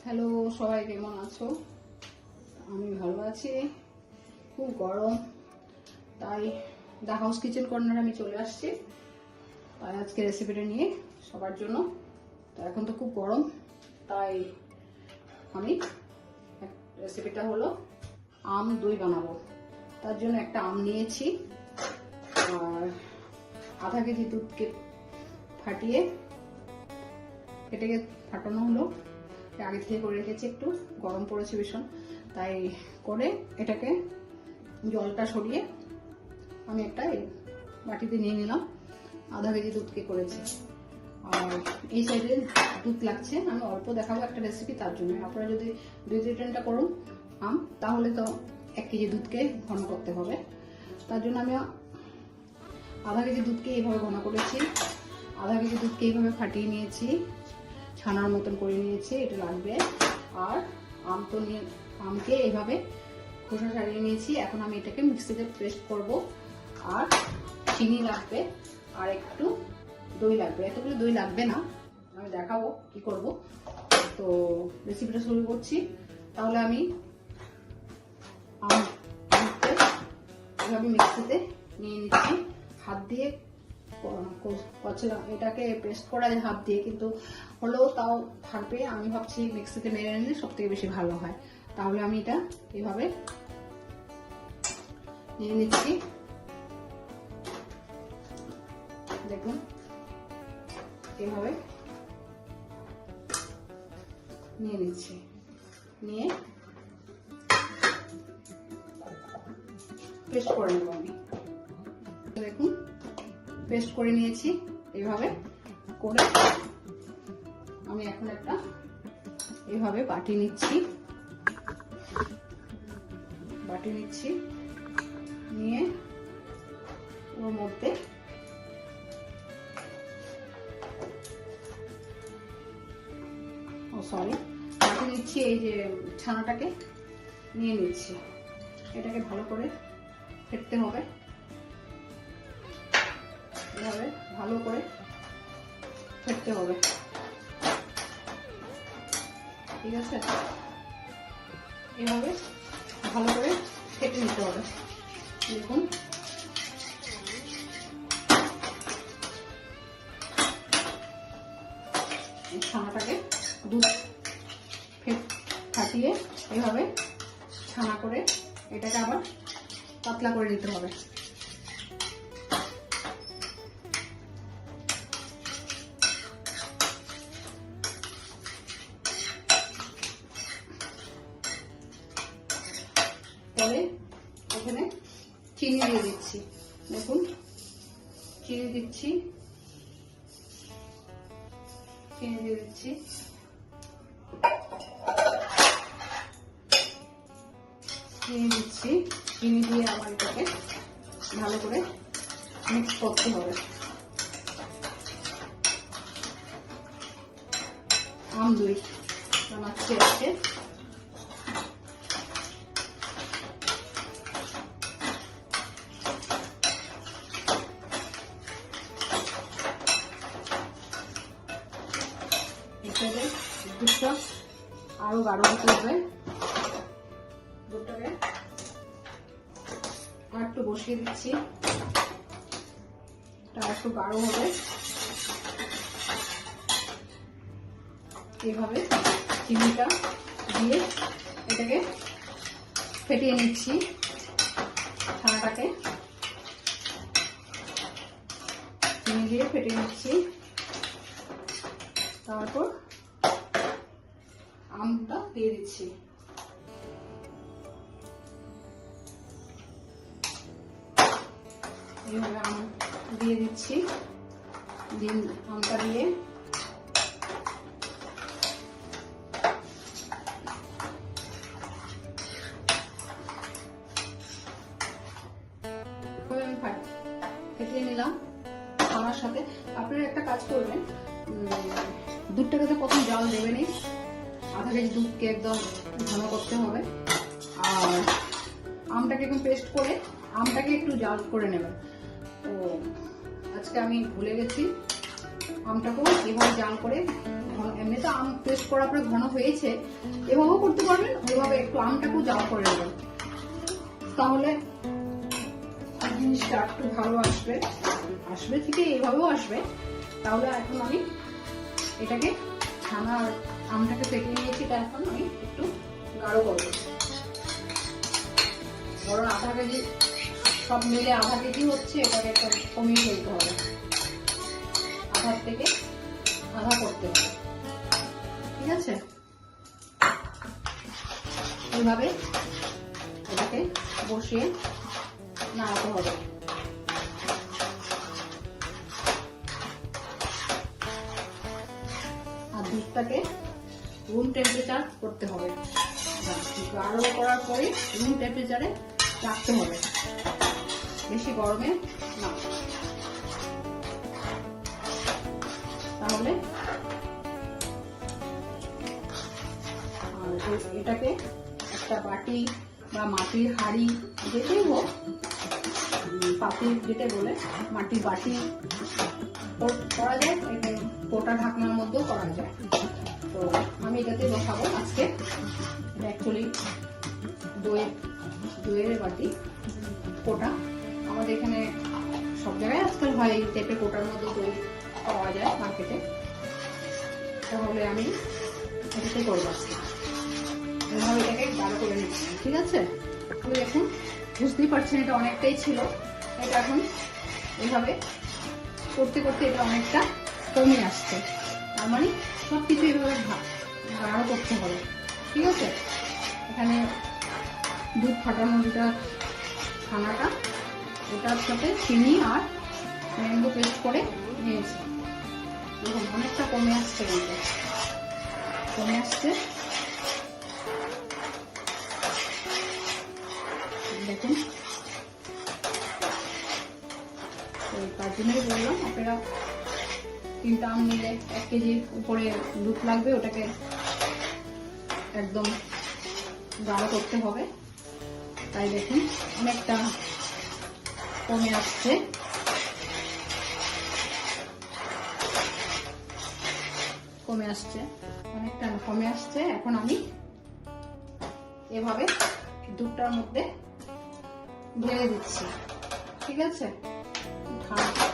Hello, সবাই কেমন আছো? আমি ভালো আছি। খুব গরম, তাই দ্য হাউস কিচেন কর্নার আমি চলে আসছি। তাই আজকে রেসিপিটা নিয়ে সবার জন্য। তো এখন তো খুব গরম, তাই আমি রেসিপিটা হলো আম দই বানাবো। তার জন্য একটা আম নিয়েছি আর আধা কেজি দুধকে ফাটিয়ে এটাকে ফাটানো হলো। আগে থেকে করে রেখেছি, একটু গরম পড়েছে ভীষণ, তাই করে এটাকে জলটা সরিয়ে আমি একটা বাটিতে নিয়ে নিলাম। আধা কেজি দুধকে করেছি আর এই সাইডে দুধ লাগছে। আমি অল্প দেখাবো একটা রেসিপি, তার জন্য আপনারা যদি 2-3টা করুন আম, তাহলে তো 1 কেজি দুধকে ঘন করতে হবে। তার জন্য আমি আধা কেজি দুধকে এইভাবে ঘন করেছি। আধা কেজি দুধকে এইভাবে ফাটিয়ে নিয়েছি, ছানার মতন করে নিয়েছি, এটা লাগবে। আর আমকে এইভাবে খোসা ছাড়িয়ে নিয়েছি। এখন আমি এটাকে মিক্সিতে পেস্ট করব। আর চিনি লাগবে আর একটু দই লাগবে। এতগুলো দই লাগবে না, আমি দেখাবো কি করব। তো রেসিপিটা শুরু করছি। তাহলে আমি এভাবে মিক্সিতে নিয়ে নিচ্ছি হাত দিয়ে। এটাকে পেস্ট করা যায় হাত দিয়ে, কিন্তু হলেও তাও থাকবে। আমি ভাবছি মিক্সিতে মেরে নিলে সব থেকে বেশি ভালো হয়। তাহলে আমি এটা এভাবে নিয়ে নিচ্ছি। দেখুন, এভাবে নিয়ে নিচ্ছি, নিয়ে পেস্ট করে নেব আমি। দেখুন, পেস্ট করে নিয়েছি। এইভাবে করে আমি এখন একটা এইভাবে বাটি নিচ্ছি, নিয়ে ওর মধ্যে বাটি নিচ্ছি। এই যে ছানাটাকে নিয়ে নিচ্ছি, এটাকে ভালো করে ফেটতে হবে। এভাবে ভালো করে ফেটতে হবে, ঠিক আছে? এভাবে ভালো করে ফেটে নিতে হবে। দেখুন, ছানাটাকে দুধ ফাটিয়ে এভাবে ছানা করে এটাকে আবার পাতলা করে নিতে হবে। পরে এখানে চিনি দিয়ে দিচ্ছি। দেখুন, চিনি দিয়ে দিচ্ছি। চিনি দিয়ে আবার এটাকে ভালো করে মিক্স করতে হবে। আম দই বানাচ্ছি আজকে। এখানে দুধটা আরো গাঢ় হতে হবে। দুধটাকে আর একটু বসিয়ে দিচ্ছি, একটু গাঢ় হবে। এইভাবে চিনিটা দিয়ে এটাকে ফেটিয়ে নিচ্ছি। ছানাটাকে চিনি দিয়ে ফেটিয়ে নিচ্ছি। তারপর আমটা দিয়ে দিচ্ছি। এইভাবে আম দিয়ে দিচ্ছি। আমটা দিয়ে ফেটিয়ে নিলাম আমার সাথে। আপনারা একটা কাজ করবেন, দুধটাকে তো প্রথম জল দেবেনই। আধা কেজি দুধকে একদম ঘন করতে হবে। আর আমটাকে একদম পেস্ট করে আমটাকে একটু জাল করে নেবেন। তো আজকে আমি ভুলে গেছি, আমটাকেও এভাবে জাল করে এমনি তো আম পেস্ট করার পরে ঘন হয়েছে, এভাবেও করতে পারবেন, ওইভাবে একটু আমটাকেও জাল করে নেবেন, তাহলে জিনিসটা একটু ভালো আসবে। আসবে থেকে এইভাবেও আসবে। তাহলে এখন আমি এটাকে ছানা আর আমটাকে ফেটে নিয়েছি, তাই এখন আমি একটু গাঢ় করবো। ধরুন আধা কেজি, সব মিলে আধা কেজি হচ্ছে, এটাকে একটা কমিয়ে ফেলতে হবে, আধার থেকে আধা করতে হবে, ঠিক আছে? এইভাবে এটাকে বসিয়ে নাড়াতে হবে। আর দুধটাকে রুম টেম্পারেচার করতে হবে, গাঢ় করার পরে রুম টেম্পারেচারে রাখতে হবে, বেশি গরমে না। তাহলে এটাকে একটা বাটি বা মাটির হাঁড়ি, যেটাই হোক, পাতি যেটা বলে মাটির বাটি করা যায়, কোটা ঢাকনার মধ্যেও করা যায়। তো আমি এটাতে বসাবো আজকে। এটা অ্যাকচুয়ালি দইয়ের বাটি কোটা, আমাদের এখানে সব জায়গায় আজকাল হয় এই টাইপের কোটার মধ্যে দই পাওয়া যায় মার্কেটে। তাহলে আমি এটাতে করবো আজকে, এভাবে এটাকে গাঢ় করে নিচ্ছি, ঠিক আছে? আমি দেখুন বুঝতেই পারছেন এটা অনেকটাই ছিল, এটা এখন এভাবে করতে করতে এটা অনেকটা কমে আসছে। তার মানে সবকিছু এভাবে গাঢ় করতে হবে, ঠিক আছে? এখানে দুধ ফাটানো যেটা ছানাটা, ওটার সাথে চিনি আর ম্যাঙ্গো পেস্ট করে নিয়েছি। দেখুন অনেকটা কমে আসছে, কিন্তু কমে আসছে। দেখুন তার জন্যই বললাম, আপনারা 3টা আম নিলে 1 কেজির উপরে দুধ লাগবে, ওটাকে একদম গাঢ় করতে হবে। তাই দেখুন অনেকটা কমে আসছে। অনেকটা কমে আসছে। এখন আমি এভাবে দুধটার মধ্যে ঢেলে দিচ্ছি, ঠিক আছে?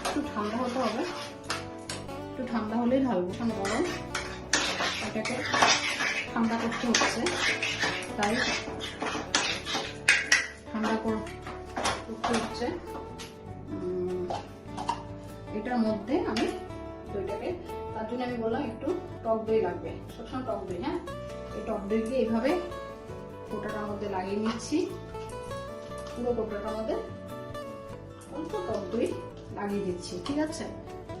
একটু ঠান্ডা হতে হবে, একটু ঠান্ডা হলেই ঢালবো, কারণ গরম, এটাকে ঠান্ডা করতে হচ্ছে, তাই ঠান্ডা করতে হচ্ছে। এটার মধ্যে আমি দইটাকে, তার জন্য আমি বললাম একটু টক দই লাগবে, সবসময় টক দই। হ্যাঁ, এই টক দইকে এইভাবে কোটাটার মধ্যে লাগিয়ে নিচ্ছি, পুরো কোটাটার মধ্যে অল্প টক দই লাগিয়ে দিচ্ছি, ঠিক আছে?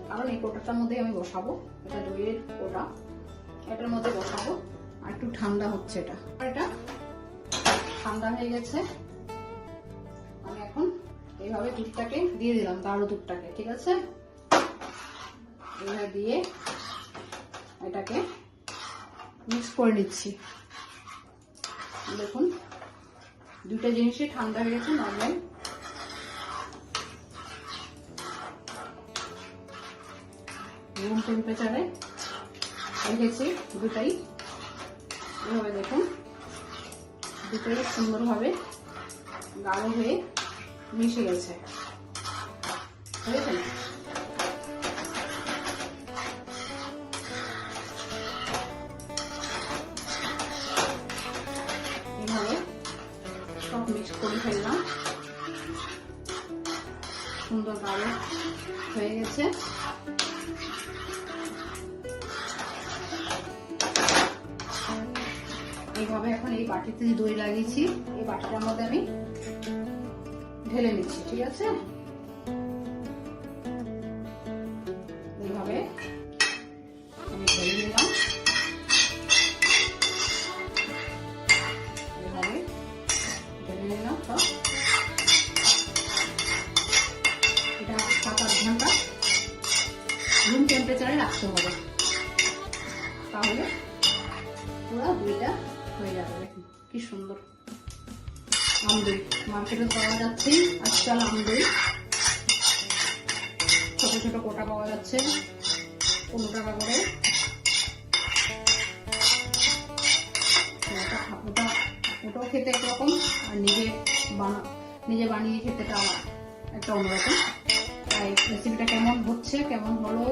কারণ এই কোটাটার মধ্যে আমি বসাবো, এটা দইয়ের কোটা, এটার মধ্যে বসাবো। আর একটু ঠান্ডা হচ্ছে, এটা ঠান্ডা হয়ে গেছে। আমি এখন এইভাবে দুধটাকে দিয়ে দিলাম, গাঢ় দুধটাকে, ঠিক আছে? এইভাবে দিয়ে এটাকে মিক্স করে নিচ্ছি। দেখুন দুটো জিনিসই ঠান্ডা হয়ে গেছে, নরমাল। রুম টেম্পারেচারে রেখেছি দুটাই। এভাবে দেখুন দুটোই সুন্দরভাবে গাঢ় হয়ে মিশে গেছে, বুঝেছেন? এইভাবে সব মিক্স করে ফেললাম, সুন্দর গাঢ় হয়ে গেছে। এইভাবে এখন এই বাটিতে যে দই লাগিয়েছি, এই বাটিটার মধ্যে আমি ঢেলে নিচ্ছি, ঠিক আছে? এইভাবে আমি ঢেলে নিলাম, এইভাবে ঢেলে নিলাম সব। এটা 7-8 ঘন্টা রুম টেম্পারেচারে রাখতে হবে, তাহলে পুরো দইটা হয়ে যাবে। দেখুন কি সুন্দর আম দই, মার্কেটে পাওয়া যাচ্ছে আজকাল আম দই, ছোট ছোট কোটা পাওয়া যাচ্ছে 15 টাকা করে। খেতে একরকম, আর নিজে বানিয়ে খেতেটা আমার একটা অন্যরকম। তাই রেসিপিটা কেমন হচ্ছে, কেমন হলো,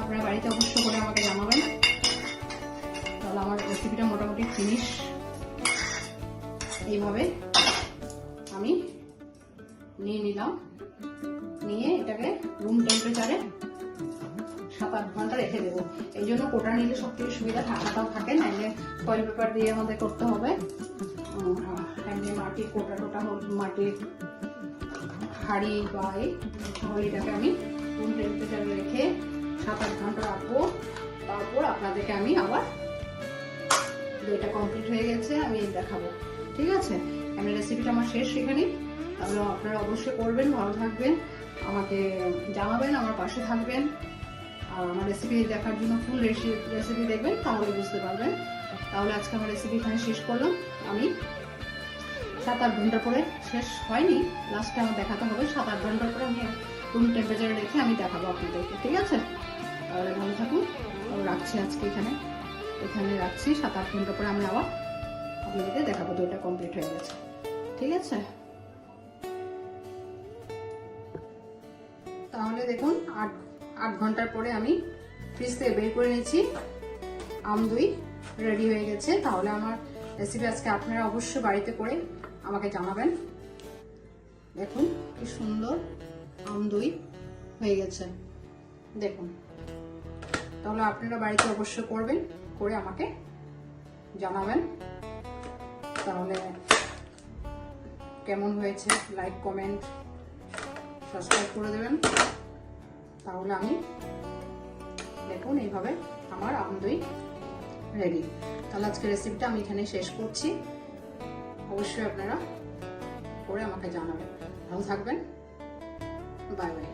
আপনারা বাড়িতে অবশ্য করে আমাকে জানাবেন। তাহলে আমার রেসিপিটা মোটামুটি ফিনিশ। এইভাবে আমি নিয়ে নিলাম, নিয়ে এটাকে রুম টেম্পারেচারে 7-8 ঘন্টা রেখে দেবো। এই জন্য কোটা নিলে সব থেকে সুবিধা, ঢাকাটাও থাকে, নাইলে ফয়েল পেপার দিয়ে আমাদের করতে হবে। এমনি মাটির কোটা টোটা মাটির হাঁড়ি বা এটাকে আমি রুম টেম্পারেচারে রেখে 7-8 ঘন্টা রাখবো। তারপর আপনাদেরকে আমি আবার দইটা কমপ্লিট হয়ে গেছে আমি দেখাবো। ঠিক আছে, আমি রেসিপিটা আমার শেষ এখানেই। তাহলে আপনারা অবশ্যই করবেন, ভালো থাকবেন, আমাকে জানাবেন, আমার পাশে থাকবেন। আর আমার রেসিপি দেখার জন্য ফুল রেসিপি দেখবেন, তাহলে বুঝতে পারবেন। তাহলে আজকে আমার রেসিপি এখানে শেষ করলাম। আমি 7-8 ঘন্টা পরে, শেষ হয়নি, লাস্টে আমার দেখাতে হবে। 7-8 ঘন্টার পরে আমি রুম টেম্পারেচারে রেখে আমি দেখাবো আপনাদেরকে। ঠিক আছে, তাহলে ভালো থাকুন। রাখছি আজকে এখানে রাখছি। 7-8 ঘন্টা পরে আমি আবার আপনাদেরকে দেখাবো দইটা কমপ্লিট হয়ে গেছে। ঠিক আছে, তাহলে দেখুন 8 ঘন্টার পরে আমি ফ্রিজ থেকে বের করে নিয়েছি, আম দই রেডি হয়ে গেছে। তাহলে আমার রেসিপি আজকে আপনারা অবশ্যই বাড়িতে করে আমাকে জানাবেন। দেখুন কি সুন্দর আম দই হয়ে গেছে, দেখুন। তাহলে আপনারা বাড়িতে অবশ্যই করবেন, করে আমাকে জানাবেন। তাহলে কেমন হয়েছে লাইক, কমেন্ট, সাবস্ক্রাইব করে দেবেন। তাহলে আমি দেখুন এইভাবে আমার আম দই রেডি। তাহলে আজকে রেসিপিটা আমি এখানে শেষ করছি। অবশ্যই আপনারা করে আমাকে জানাবেন। ভালো থাকবেন, বাই বাই।